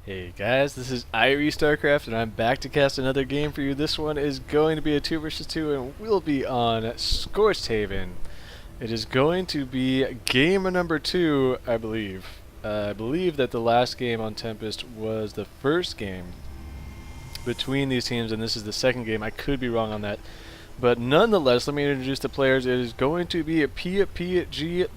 Hey guys, this is IrieStarcraft and I'm back to cast another game for you. This one is going to be a 2 versus 2 and we'll be on Scorched Haven. It is going to be game number 2, I believe. I believe that the last game on Tempest was the first game between these teams and this is the second game. I could be wrong on that. But nonetheless, let me introduce the players. It is going to be a ppgBubbles,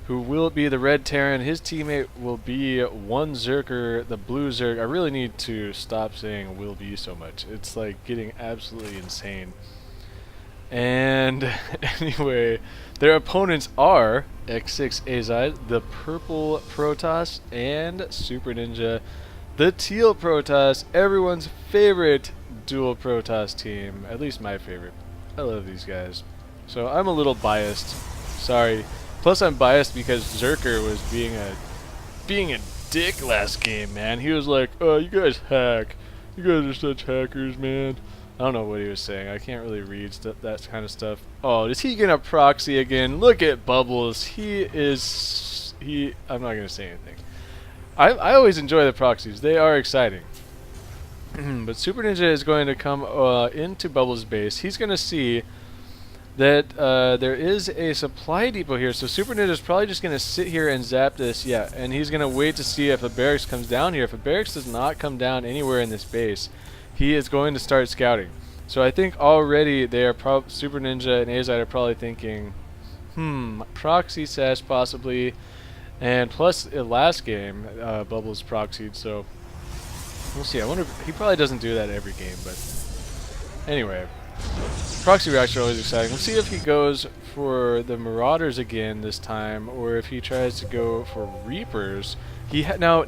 who will be the red Terran. His teammate will be ONEzerker, the blue Zerg. I really need to stop saying will be so much. It's like getting absolutely insane. And anyway, their opponents are xSixAzide, the purple Protoss, and SuperNinja, the teal Protoss, everyone's favorite dual Protoss team. At least my favorite. I love these guys. So I'm a little biased. Sorry. Plus, I'm biased because Zerker was being a dick last game, man. He was like, "Oh, you guys hack. You guys are such hackers, man." I don't know what he was saying. I can't really read that kind of stuff. Oh, is he gonna proxy again? Look at Bubbles. I'm not gonna say anything. I always enjoy the proxies. They are exciting. But SuperNinja is going to come into Bubbles' base. He's gonna see that there is a supply depot here, so SuperNinja is probably just going to sit here and zap this, yeah, and he's going to wait to see if a barracks comes down here. If a barracks does not come down anywhere in this base, he is going to start scouting. So I think already they are SuperNinja and Azide are probably thinking, proxy sash possibly, and plus last game Bubbles proxied, so we'll see. I wonder if he probably doesn't do that every game, but anyway. Proxy reacts are always exciting. We'll see if he goes for the Marauders again this time, or if he tries to go for Reapers. No,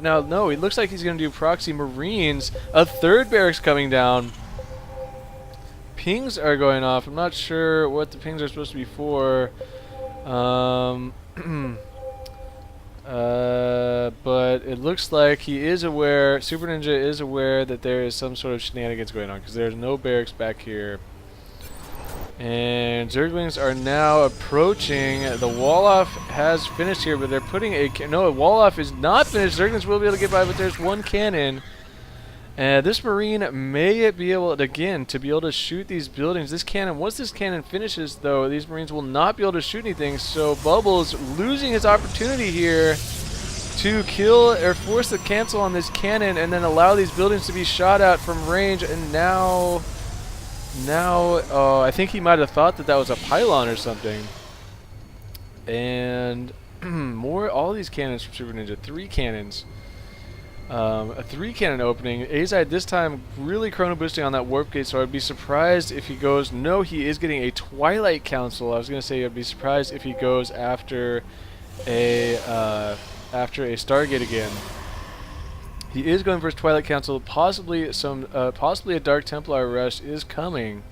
it looks like he's going to do Proxy Marines. A third barracks coming down. Pings are going off. I'm not sure what the pings are supposed to be for. But it looks like he is aware, SuperNinja is aware that there is some sort of shenanigans going on, because there's no barracks back here. And Zerglings are now approaching. The wall-off has finished here, but they're putting a... No, wall-off is not finished. Zerglings will be able to get by, but there's one cannon. And this Marine may be able, again, to be able to shoot these buildings. This cannon, once this cannon finishes, though, these Marines will not be able to shoot anything. So Bubbles losing his opportunity here to kill or force the cancel on this cannon and then allow these buildings to be shot at from range. And now, I think he might have thought that was a pylon or something. And all these cannons from SuperNinja, 3 cannons. A 3 cannon opening. Azide this time really chrono boosting on that warp gate, so I'd be surprised if he goes... No, he is getting a Twilight Council. I was going to say I'd be surprised if he goes after a Stargate again. He is going for his Twilight Council. Possibly a Dark Templar rush is coming.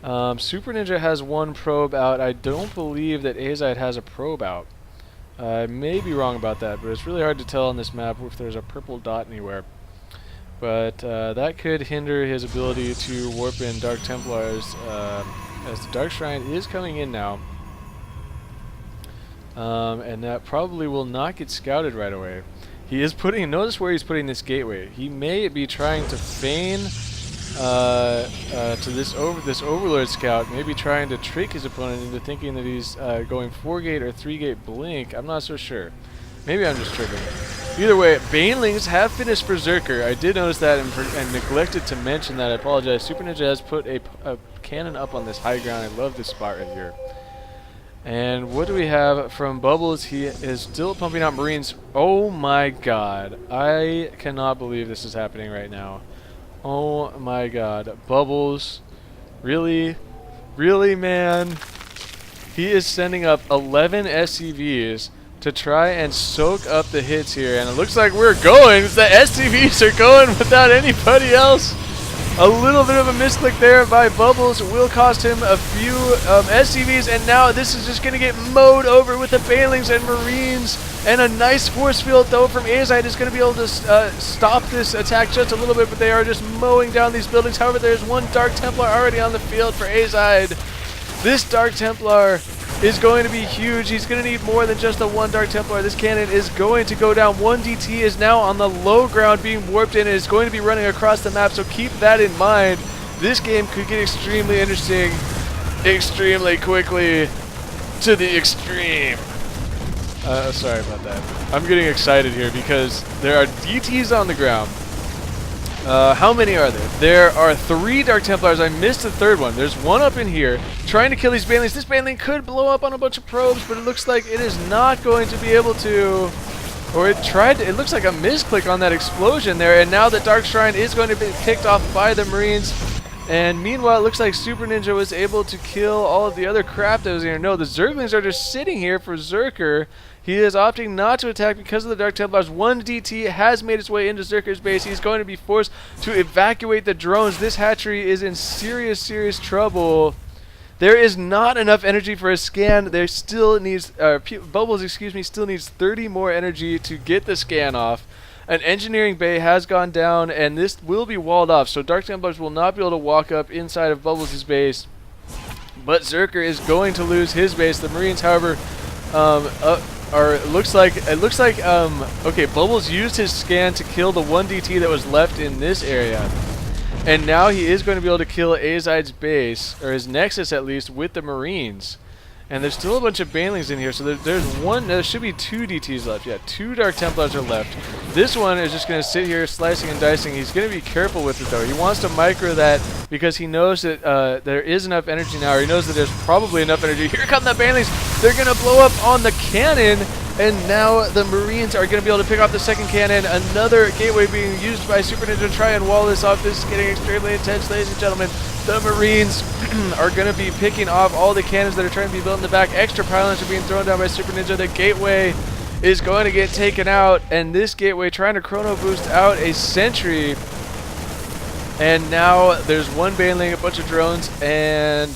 SuperNinja has 1 probe out. I don't believe that Azide has a probe out. I may be wrong about that, but it's really hard to tell on this map if there's a purple dot anywhere. But that could hinder his ability to warp in Dark Templars, as the Dark Shrine is coming in now. And that probably will not get scouted right away. He is putting... Notice where he's putting this gateway. He may be trying to feign to this Overlord Scout, maybe trying to trick his opponent into thinking that he's going 4-gate or 3-gate blink. I'm not so sure. Maybe I'm just tripping. Either way, Banelings have finished for Zerker. I did notice that and neglected to mention that. I apologize. SuperNinja has put a cannon up on this high ground. I love this spot right here. And what do we have from Bubbles? He is still pumping out Marines. Oh my god. I cannot believe this is happening right now. Oh my god. Bubbles. Really? Really, man? He is sending up 11 SCVs to try and soak up the hits here. And it looks like we're going. The SCVs are going without anybody else. A little bit of a misclick there by Bubbles will cost him a few SCVs, and now this is just going to get mowed over with the Banelings and Marines, and a nice force field though from Azide is going to be able to stop this attack just a little bit, but they are just mowing down these buildings. However, there's 1 Dark Templar already on the field for Azide. This Dark Templar is going to be huge. He's going to need more than just a 1 Dark Templar. This cannon is going to go down. 1 DT is now on the low ground being warped in and is going to be running across the map, so keep that in mind. This game could get extremely interesting extremely quickly to the extreme. Sorry about that. I'm getting excited here because there are DTs on the ground. How many are there? There are 3 Dark Templars. I missed the 3rd one. There's one up in here trying to kill these banelings. This baneling could blow up on a bunch of probes, but it looks like it is not going to be able to. Or it tried to. It looks like a misclick on that explosion there, and now the Dark Shrine is going to be picked off by the Marines. And meanwhile, it looks like SuperNinja was able to kill all of the other crap that was here. No, the Zerglings are just sitting here for Zerker. He is opting not to attack because of the Dark Templars. 1 DT has made its way into Zerker's base. He's going to be forced to evacuate the drones. This hatchery is in serious, serious trouble. There is not enough energy for a scan. There still needs, Bubbles, excuse me, still needs 30 more energy to get the scan off. An engineering bay has gone down, and this will be walled off, so Dark Templars will not be able to walk up inside of Bubbles' base. But Zerker is going to lose his base. The Marines, however, okay, Bubbles used his scan to kill the 1 DT that was left in this area. And now he is going to be able to kill Azide's base, or his nexus at least, with the Marines. And there's still a bunch of banelings in here, so there should be 2 DTs left. Yeah, 2 Dark Templars are left. This one is just going to sit here slicing and dicing. He's going to be careful with it though. He wants to micro that because he knows that there is enough energy now, or he knows that there's probably enough energy. Here come the banelings! They're going to blow up on the cannon! And now the Marines are going to be able to pick off the 2nd cannon. Another gateway being used by SuperNinja to try and wall this off. This is getting extremely intense, ladies and gentlemen. The Marines are going to be picking off all the cannons that are trying to be built in the back. Extra pylons are being thrown down by SuperNinja. The gateway is going to get taken out. And this gateway trying to chrono boost out a sentry. And now there's 1 baneling, a bunch of drones, and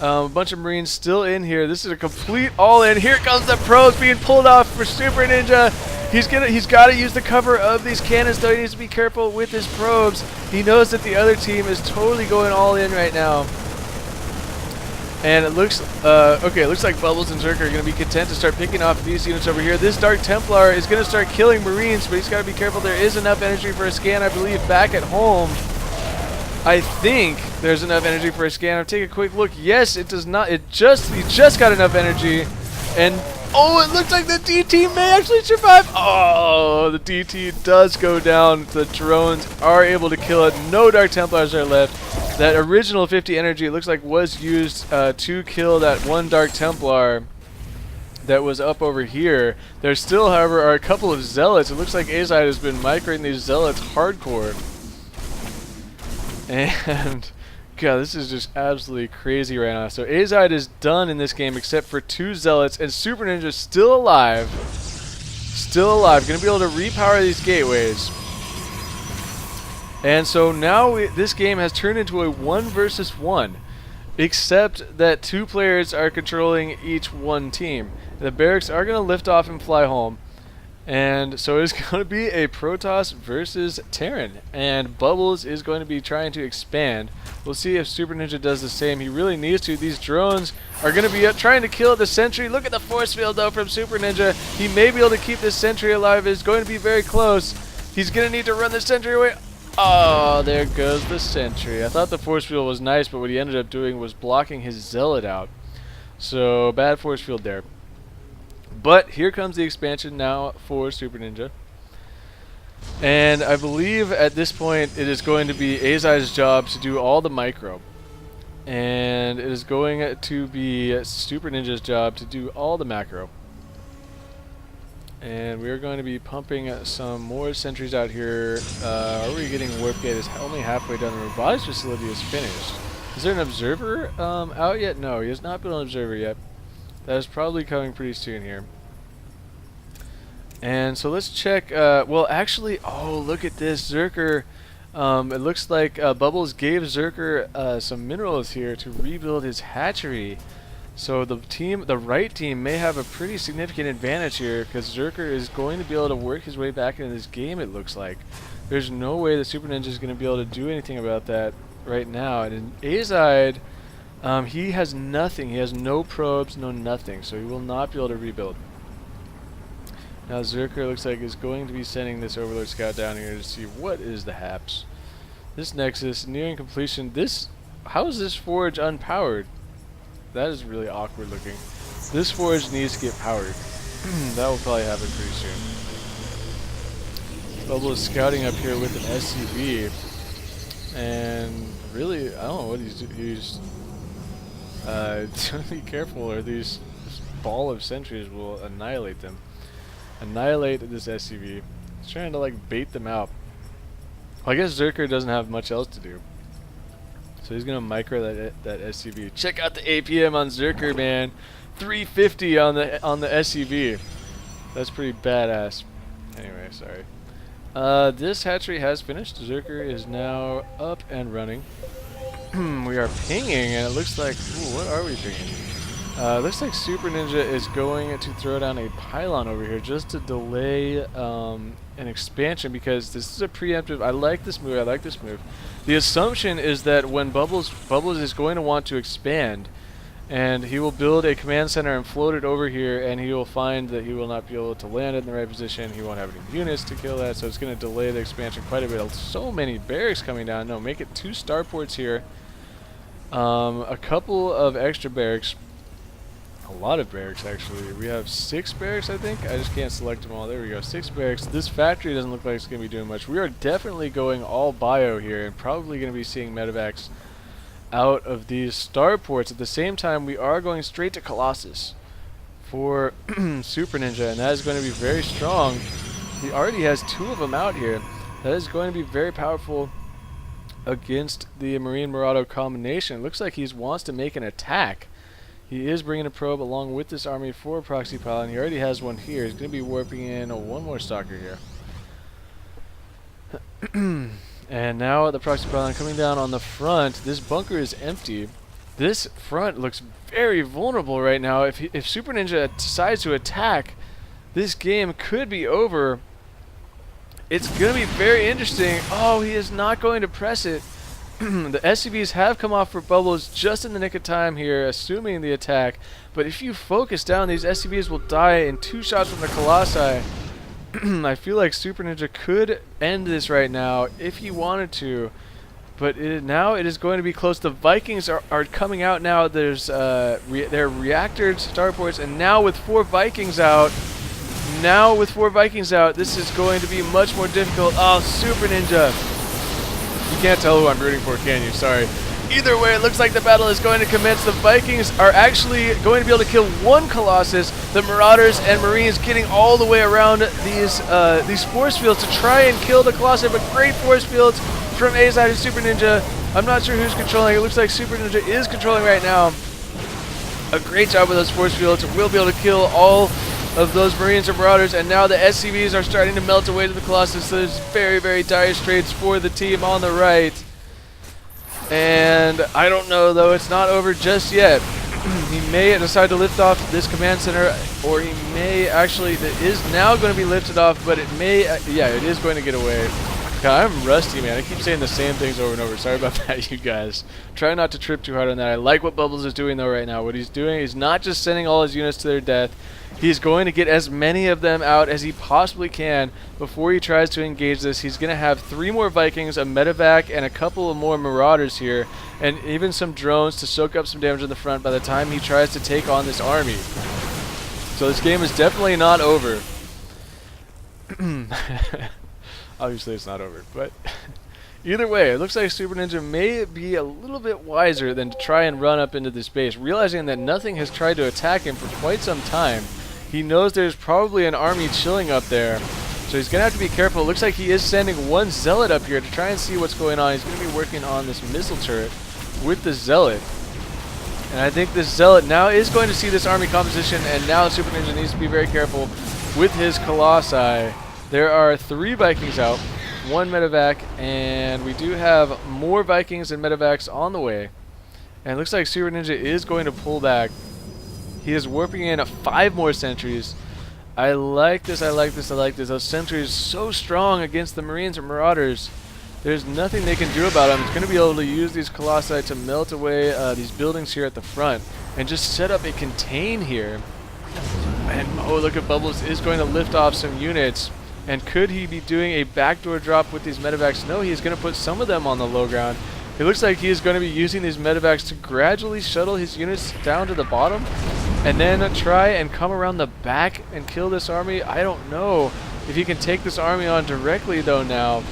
a bunch of Marines still in here. This is a complete all-in. Here comes the probes being pulled off for SuperNinja. He's got to use the cover of these cannons, though. He needs to be careful with his probes. He knows that the other team is totally going all in right now. And it looks okay. It looks like Bubbles and Zerker are going to be content to start picking off these units over here. This Dark Templar is going to start killing Marines, but he's got to be careful. There is enough energy for a scan, I believe, back at home. I think there's enough energy for a scanner. Take a quick look. Yes, it does not. He just got enough energy. And oh, it looks like the DT may actually survive. Oh, the DT does go down. The drones are able to kill it. No Dark Templars are left. That original 50 energy, it looks like, was used to kill that 1 Dark Templar that was up over here. There still, however, are a couple of zealots. It looks like Azide has been microing these zealots hardcore. And God, this is just absolutely crazy right now. So Azide is done in this game except for 2 zealots, and SuperNinja is still alive. Still alive. Going to be able to repower these gateways. And so now this game has turned into a 1 versus 1, except that 2 players are controlling each 1 team. The barracks are going to lift off and fly home. And so it's going to be a Protoss versus Terran, and Bubbles is going to be trying to expand. We'll see if SuperNinja does the same. He really needs to. These drones are going to be trying to kill the sentry. Look at the force field though from SuperNinja. He may be able to keep this sentry alive. It's going to be very close. He's going to need to run the sentry away. Oh, there goes the sentry. I thought the force field was nice, but what he ended up doing was blocking his zealot out. So bad force field there. But here comes the expansion now for SuperNinja. And I believe at this point it is going to be Azide's job to do all the micro. And it is going to be SuperNinja's job to do all the macro. And we are going to be pumping some more sentries out here. Are we getting warp gate? Is only halfway done. The robotics facility is finished. Is there an observer out yet? No, he has not built an observer yet. That is probably coming pretty soon here. And so let's check. Well, actually, oh, look at this. Zerker. It looks like Bubbles gave Zerker some minerals here to rebuild his hatchery. So the right team may have a pretty significant advantage here because Zerker is going to be able to work his way back into this game, it looks like. There's no way that SuperNinja is going to be able to do anything about that right now. And Azide He has nothing. He has no probes, no nothing. So he will not be able to rebuild. Now Zerker looks like is going to be sending this Overlord Scout down here to see what is the haps. This Nexus nearing completion. How is this forge unpowered? That is really awkward looking. This forge needs to get powered. That will probably happen pretty soon. Bubble is scouting up here with an SCV, and really, I don't know what he's be careful, or this ball of sentries will annihilate them. Annihilate this SCV. He's trying to like bait them out. Well, I guess Zerker doesn't have much else to do, so he's gonna micro that SCV. Check out the APM on Zerker, man. 350 on the SCV. That's pretty badass. Anyway, sorry. This hatchery has finished. Zerker is now up and running. We are pinging, and it looks like... Ooh, what are we pinging? Looks like SuperNinja is going to throw down a pylon over here just to delay an expansion, because this is a preemptive... I like this move. I like this move. The assumption is that when Bubbles is going to want to expand, and he will build a command center and float it over here, and he will find that he will not be able to land it in the right position. He won't have any units to kill that, so it's going to delay the expansion quite a bit. So many barracks coming down. No, make it 2 starports here. A couple of extra barracks. A lot of barracks, actually. We have 6 barracks, I think. I just can't select them all. There we go. 6 barracks. This factory doesn't look like it's going to be doing much. We are definitely going all bio here, and probably going to be seeing medevacs out of these starports. At the same time, we are going straight to Colossus for SuperNinja, and that is going to be very strong. He already has 2 of them out here. That is going to be very powerful against the Marine Marauder combination. It looks like he wants to make an attack. He is bringing a probe along with this army for proxy pylon. He already has one here. He's going to be warping in one more stalker here. And now the proxy pylon coming down on the front. This bunker is empty. This front looks very vulnerable right now. If SuperNinja decides to attack, this game could be over. It's going to be very interesting. Oh, he is not going to press it. The SCVs have come off for Bubbles just in the nick of time here, assuming the attack. But if you focus down, these SCVs will die in 2 shots from the Colossi. I feel like SuperNinja could end this right now if he wanted to. But now it is going to be close. The Vikings are coming out now. There's their reactor starports, and now with 4 Vikings out, this is going to be much more difficult. Oh, SuperNinja. You can't tell who I'm rooting for, can you? Sorry. Either way, it looks like the battle is going to commence. The Vikings are actually going to be able to kill 1 Colossus. The Marauders and Marines getting all the way around these force fields to try and kill the Colossus. But great force fields from xSixAzide and SuperNinja. I'm not sure who's controlling. It looks like SuperNinja is controlling right now. A great job with those force fields. We'll be able to kill all of those Marines and Marauders, and now the SCVs are starting to melt away to the Colossus, so there's very, very dire straits for the team on the right. And I don't know, though, it's not over just yet. He may decide to lift off this command center, or he may actually, it is now going to be lifted off, but it may, yeah, it is going to get away. God, I'm rusty, man. I keep saying the same things over and over. Sorry about that, you guys. Try not to trip too hard on that. I like what Bubbles is doing, though, right now. What he's doing is not just sending all his units to their death. He's going to get as many of them out as he possibly can before he tries to engage this. He's going to have 3 more Vikings, a medevac, and a couple of more Marauders here, and even some drones to soak up some damage in the front by the time he tries to take on this army. So this game is definitely not over. Obviously it's not over, but either way, it looks like SuperNinja may be a little bit wiser than to try and run up into this base, realizing that nothing has tried to attack him for quite some time. He knows there's probably an army chilling up there, so he's going to have to be careful. It looks like he is sending 1 Zealot up here to try and see what's going on. He's going to be working on this missile turret with the Zealot. And I think this Zealot now is going to see this army composition, and now SuperNinja needs to be very careful with his Colossi. There are 3 Vikings out, 1 medevac, and we do have more Vikings and medevacs on the way. And it looks like SuperNinja is going to pull back. He is warping in 5 more sentries. I like this, I like this, I like this. Those sentries so strong against the Marines and Marauders. There's nothing they can do about him. He's going to be able to use these Colossi to melt away these buildings here at the front and just set up a contain here. And oh, look at Bubbles is going to lift off some units. And could he be doing a backdoor drop with these medevacs? No, he's going to put some of them on the low ground. It looks like he is going to be using these medevacs to gradually shuttle his units down to the bottom and then try and come around the back and kill this army. I don't know if he can take this army on directly though now.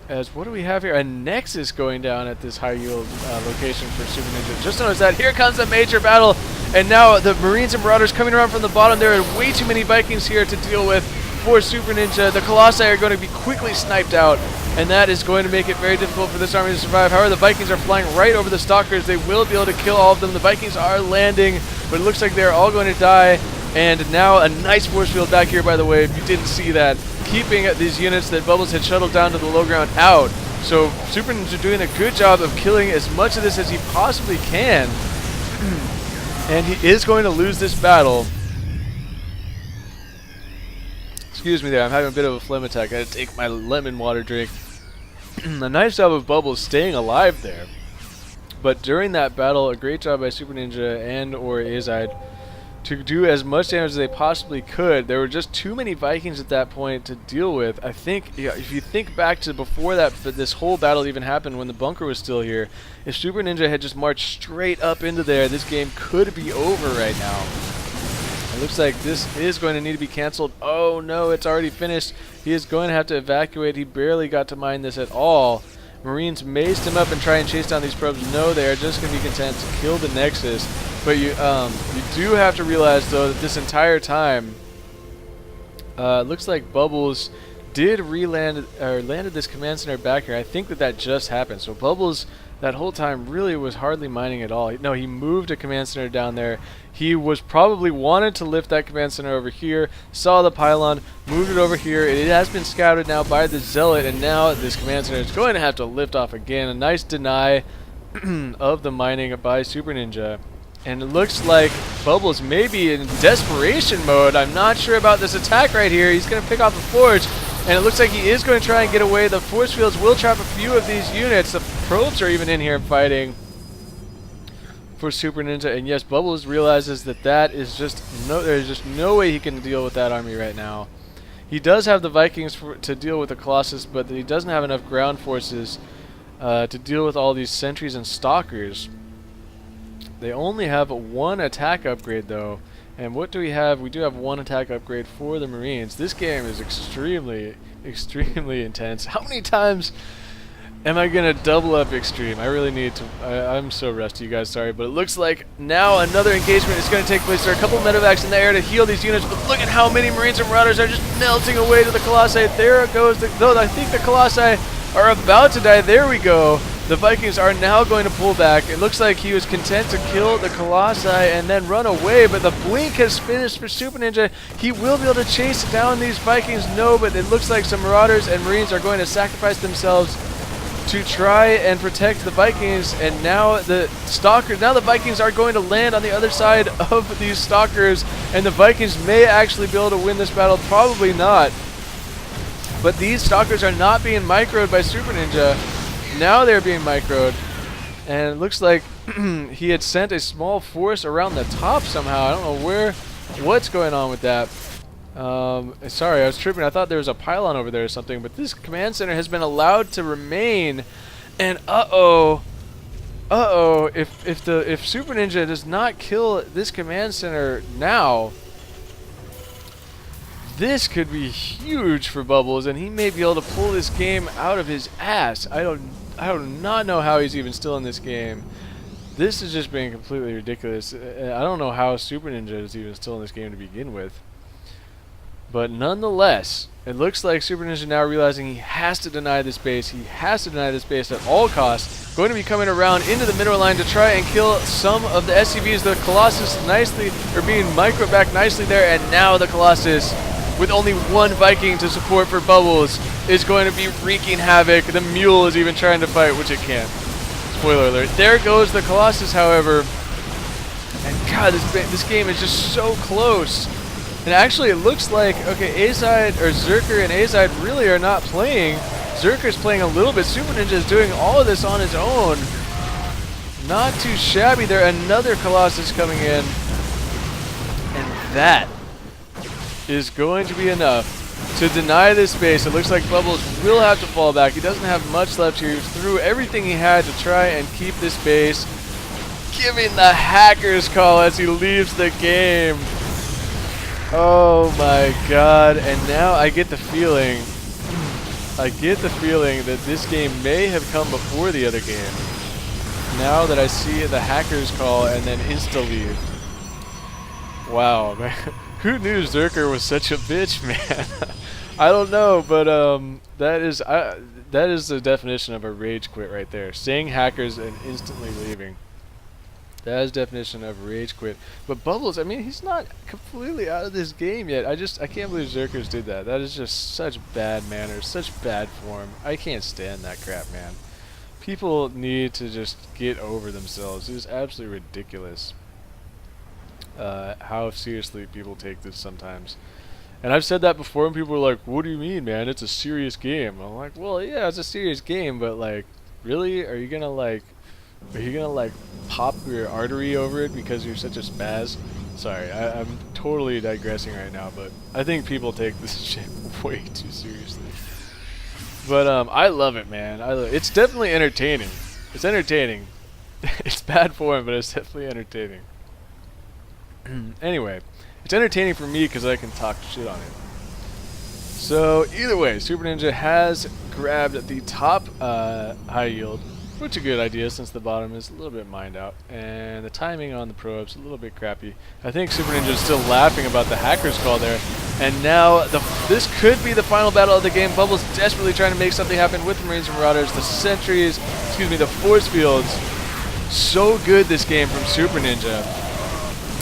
As what do we have here? A Nexus going down at this high yield location for SuperNinja. Just notice that here comes a major battle, and now the Marines and Marauders coming around from the bottom. There are way too many Vikings here to deal with for SuperNinja. The Colossi are going to be quickly sniped out, and that is going to make it very difficult for this army to survive. However, the Vikings are flying right over the Stalkers. They will be able to kill all of them. The Vikings are landing, but it looks like they're all going to die. And now a nice force field back here, by the way, if you didn't see that, keeping these units that Bubbles had shuttled down to the low ground out. So SuperNinja doing a good job of killing as much of this as he possibly can. And he is going to lose this battle. Excuse me there, I'm having a bit of a phlegm attack. I had to take my lemon water drink. A nice job of Bubbles staying alive there. But during that battle, a great job by SuperNinja and IrieStarcraft to do as much damage as they possibly could. There were just too many Vikings at that point to deal with. I think, yeah, if you think back to before that, this whole battle even happened when the bunker was still here, if SuperNinja had just marched straight up into there, this game could be over right now. It looks like this is going to need to be canceled. Oh no, it's already finished. He is going to have to evacuate. He barely got to mine this at all. Marines maced him up and try and chase down these probes. No, they are just going to be content to kill the Nexus. But you do have to realize, though, that this entire time, it looks like Bubbles did landed this command center back here. I think that just happened. So Bubbles, that whole time, really was hardly mining at all. No, he moved a command center down there. He was probably wanted to lift that command center over here, saw the pylon, moved it over here. It has been scouted now by the Zealot, and now this command center is going to have to lift off again. A nice deny of the mining by SuperNinja. And it looks like Bubbles may be in desperation mode. I'm not sure about this attack right here. He's going to pick off a forge, and it looks like he is going to try and get away. The force fields will trap a few of these units. The probes are even in here fighting for SuperNinja. And yes, Bubbles realizes that there's just no way he can deal with that army right now. He does have the Vikings to deal with the Colossus, but he doesn't have enough ground forces to deal with all these sentries and stalkers. They only have one attack upgrade though, and what do we have? We do have one attack upgrade for the Marines. This game is extremely intense. How many times am I gonna double up extreme? I really need to. I'm so rusty, you guys, sorry, but it looks like now another engagement is going to take place. There are a couple medevacs in the air to heal these units, but look at how many Marines and Marauders are just melting away to the Colossi. There goes though I think the Colossi are about to die. There we go. The Vikings are now going to pull back. It looks like he was content to kill the Colossi and then run away, but the blink has finished for SuperNinja. He will be able to chase down these Vikings. No, but it looks like some Marauders and Marines are going to sacrifice themselves to try and protect the Vikings, and now the Vikings are going to land on the other side of these Stalkers, and the Vikings may actually be able to win this battle. Probably not. But these Stalkers are not being microed by SuperNinja. Now they're being microed, and it looks like he had sent a small force around the top somehow. I don't know what's going on with that. Sorry, I was tripping. I thought there was a pylon over there or something, but this command center has been allowed to remain. And if SuperNinja does not kill this command center now, this could be huge for Bubbles, and he may be able to pull this game out of his ass. I do not know how he's even still in this game. This is just being completely ridiculous. I don't know how SuperNinja is even still in this game to begin with. But nonetheless, it looks like SuperNinja now realizing he has to deny this base. He has to deny this base at all costs. Going to be coming around into the mineral line to try and kill some of the SCVs. The Colossus being micro back nicely there, and now the Colossus, with only one Viking to support for Bubbles, is going to be wreaking havoc. The mule is even trying to fight, which it can't. Spoiler alert. There goes the Colossus, however. And God, this game is just so close. And actually, it looks like, okay, Azide, or Zerker and Azide really are not playing. Zerker's playing a little bit. SuperNinja is doing all of this on his own. Not too shabby there. Another Colossus coming in. And that is going to be enough to deny this base. It looks like Bubbles will have to fall back. He doesn't have much left here. He threw everything he had to try and keep this base. Giving the hacker's call as he leaves the game. Oh my god. And now I get the feeling that this game may have come before the other game. Now that I see the hacker's call and then insta-leave. Wow, man. Who knew Zerker was such a bitch, man? I don't know, but that is the definition of a rage quit right there. Saying hackers and instantly leaving. That is definition of rage quit. But Bubbles, I mean, he's not completely out of this game yet. I can't believe Zerkers did that. That is just such bad manners, such bad form. I can't stand that crap, man. People need to just get over themselves. It is absolutely ridiculous how seriously people take this sometimes. And I've said that before, and people were like, "What do you mean, man? It's a serious game." I'm like, "Well, yeah, it's a serious game, but like, really, are you gonna pop your artery over it because you're such a spaz?" Sorry, I'm totally digressing right now, but I think people take this shit way too seriously. But I love it, man. It's definitely entertaining. It's entertaining. It's bad form, but it's definitely entertaining. Anyway, it's entertaining for me because I can talk shit on it. So either way, SuperNinja has grabbed the top high yield, which is a good idea since the bottom is a little bit mined out, and the timing on the probes a little bit crappy. I think SuperNinja is still laughing about the hacker's call there, and now this could be the final battle of the game. Bubbles desperately trying to make something happen with the Marines and Marauders, the sentries, the force fields. So good this game from SuperNinja.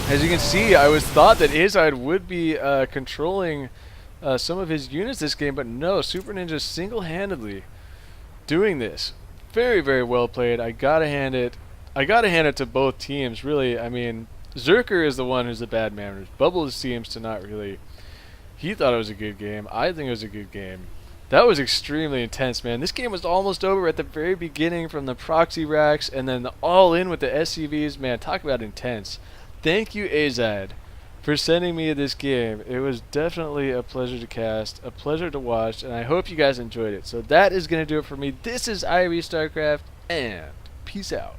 As you can see, I thought that Azide would be controlling some of his units this game, but no, SuperNinja single-handedly doing this. Very, very well played. I gotta hand it to both teams, really. I mean, Zerker is the one who's the bad man. Bubbles seems to not really. He thought it was a good game. I think it was a good game. That was extremely intense, man. This game was almost over at the very beginning from the proxy racks, and then the all-in with the SCVs. Man, talk about intense. Thank you, Azide, for sending me this game. It was definitely a pleasure to cast, a pleasure to watch, and I hope you guys enjoyed it. So that is going to do it for me. This is IrieStarcraft, and peace out.